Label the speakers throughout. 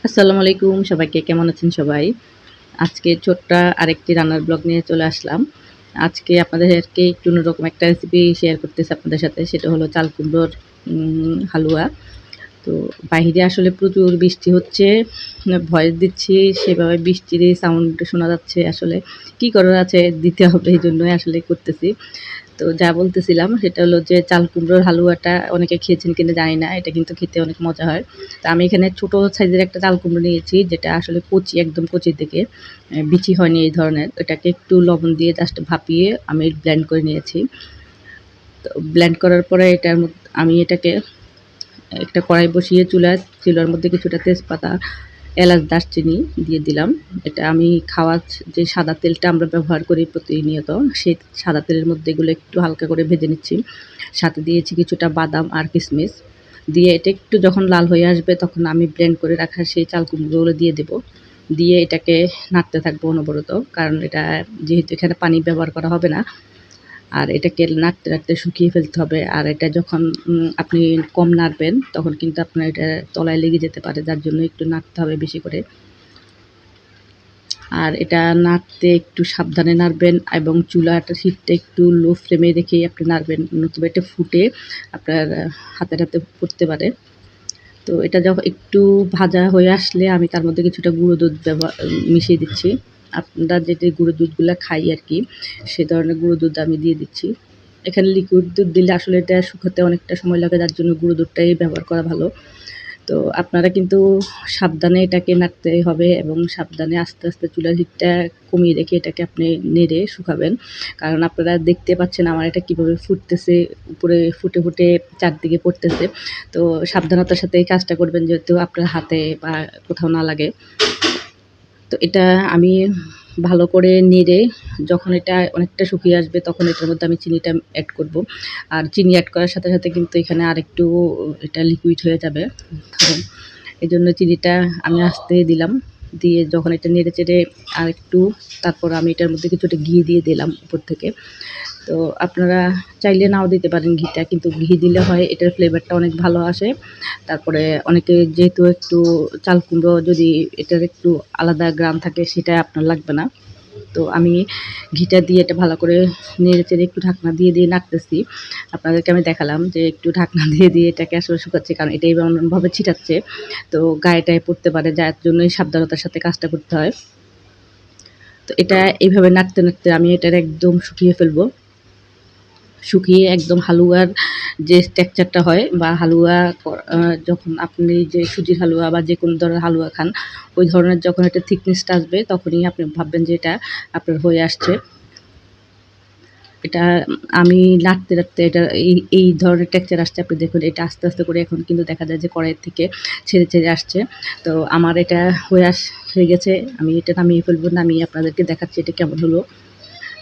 Speaker 1: আসসালামু আলাইকুম সবাইকে কেমন আছেন সবাই? আজকে ছোট্ট আরেকটি রান্নার ব্লগ নিয়ে চলে আসলাম। আজকে আপনাদেরকে একটু অন্যরকম একটা রেসিপি শেয়ার করতেছি আপনাদের সাথে। সেটা হলো চাল কুমড়োর হালুয়া। তো বাহিরে আসলে প্রচুর বৃষ্টি হচ্ছে। ভয়েস দিচ্ছি সেভাবে বৃষ্টির এই সাউন্ড শোনা যাচ্ছে। আসলে কি করার আছে দিতে হবে এজন্যই আসলে করতেছি। তো যা বলতেছিলাম সেটা হলো যে চাল কুমড়োর হালুয়াটা অনেকে খেয়েছেন কিনা জানি না। এটা কিন্তু খেতে অনেক মজা হয়। তো আমি এখানে ছোট সাইজের একটা চাল কুমড়ো নিয়েছি যেটা আসলে কচি একদম কচি থেকে বিচি হয়নি এই ধরনের। এটাকে একটু লবণ দিয়ে জাস্ট ভাপিয়ে আমি ব্লেন্ড করে নিয়েছি। তো ব্লেন্ড করার পরে আমি এটাকে একটা কড়াই বসিয়ে চুলার মধ্যে কিছুটা তেজপাতা, এলাচ, দারচিনি দিয়ে দিলাম। এটা আমি খাওয়ার যে সাদা তেলটা আমরা ব্যবহার করি প্রতিনিয়ত, সেই সাদা তেলের মধ্যে এগুলো একটু হালকা করে ভেজে নিচ্ছি। সাথে দিয়েছি কিছুটা বাদাম আর কিশমিশ। দিয়ে এটা একটু যখন লাল হয়ে আসবে তখন আমি ব্লেন্ড করে রাখা সেই চাল কুমড়োগুলো দিয়ে দেব। দিয়ে এটাকে নাড়তে থাকবো অনবরত। কারণ এটা যেহেতু এখানে পানি ব্যবহার করা হবে না, আর এটাকে নাড়তে, নাড়তে শুকিয়ে ফেলতে হবে। আর এটা যখন আপনি কম নাড়বেন তখন কিন্তু আপনার এটা তলায় লেগে যেতে পারে। যার জন্য একটু নাড়তে হবে বেশি করে। আর এটা নাড়তে একটু সাবধানে নাড়বেন এবং চুলাটার হিটটা একটু লো ফ্লেমে রেখেই আপনি নাড়বেন। নতুবা এটা ফুটে আপনার হাতে পড়তে পারে। তো এটা যখন একটু ভাজা হয়ে আসলে আমি তার মধ্যে কিছুটা গুঁড়ো দুধ মিশিয়ে দিচ্ছি। আমরা যে গুঁড়ো দুধগুলা খাই আরকি, সে ধরনের গুঁড়ো দুধ আমি দিয়ে দিচ্ছি। এখানে লিকুইড দুধ দিলে আসলে এটা শুকাতে অনেকটা সময় লাগে, যার জন্য গুঁড়ো দুধটাই ব্যবহার করা ভালো। তো আপনারা কিন্তু সাবধানে এটাকে নাড়তে হবে এবং সাবধানে আস্তে, আস্তে চুলার হিটটা কমিয়ে রেখে এটাকে আপনি নেড়ে শুকাবেন। কারণ আপনারা দেখতে পাচ্ছেন আমার এটা কিভাবে ফুটতেছে, উপরে ফুটে, ফুটে চারদিকে পড়তেছে। তো সাবধানতার সাথে এই কাজটা করবেন যেহেতু আপনার হাতে বা কোথাও না লাগে। তো এটা আমি ভালো করে নেড়ে যখন এটা অনেকটা শুকিয়ে আসবে তখন এটার মধ্যে আমি চিনিটা এড করব। আর চিনি এড করার সাথে, সাথে কিন্তু এখানে আরেকটু এটা লিকুইড হয়ে যাবে। তো এজন্য চিনিটা আমি আস্তে দিলাম। দিয়ে যখন এটা নেড়ে-চেড়ে আরেকটু, তারপর আমি এটার মধ্যে কিছুটা ঘি দিয়ে দিলাম উপর থেকে। তো আপনারা চাইলে নাও দিতে পারেন ঘিটা, কিন্তু ঘি দিলে হয় এটার ফ্লেভারটা অনেক ভালো আসে। তারপরে অনেকে যেহেতু একটু চাল কুমড়ো যদি এটার একটু আলাদা গ্রান থাকে সেটা আপনার লাগবে না। তো আমি ঘিটা দিয়ে এটা ভালো করে নেড়ে-চেড়ে একটু ঢাকনা দিয়ে, দিয়ে নাড়তেছি। আপনাদেরকে আমি দেখালাম যে একটু ঢাকনা দিয়ে, দিয়ে এটাকে আসলে শুকাচ্ছি কারণ এটা এমনভাবে ছিটাচ্ছে তো গায়ে-টায়ে পড়তে পারে, যার জন্যই সাবধানতার সাথে কাজটা করতে হয়। তো এটা এইভাবে নাড়তে, নাড়তে আমি এটার একদম শুকিয়ে ফেলবো। শুকিয়ে একদম হালুয়ার যে টেক্সচারটা হয় বা হালুয়া যখন আপনি যে সুজির হালুয়া বা যেকোনো ধরনের হালুয়া খান, ওই ধরনের যখন একটা থিকনেসটা আসবে তখনই আপনি ভাববেন যে এটা আপনার হয়ে আসছে। এটা আমি নাড়তে, নাড়তে এটা এই ধরনের টেক্সচার আসছে। আপনি দেখুন এটা আস্তে, আস্তে করে এখন কিন্তু দেখা যায় যে কড়াইয়ের থেকে ছেড়ে, ছেড়ে আসছে। তো আমার এটা হয়ে গেছে। আমি এটা নামিয়ে ফেলবো। নামিয়ে আপনাদেরকে দেখাচ্ছি এটা কেমন হলো।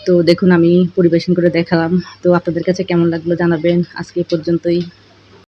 Speaker 1: তো দেখুন আমি পরিবেশন করে দেখালাম। তো আপনাদের কাছে কেমন লাগলো জানাবেন। আজকে এই পর্যন্তই।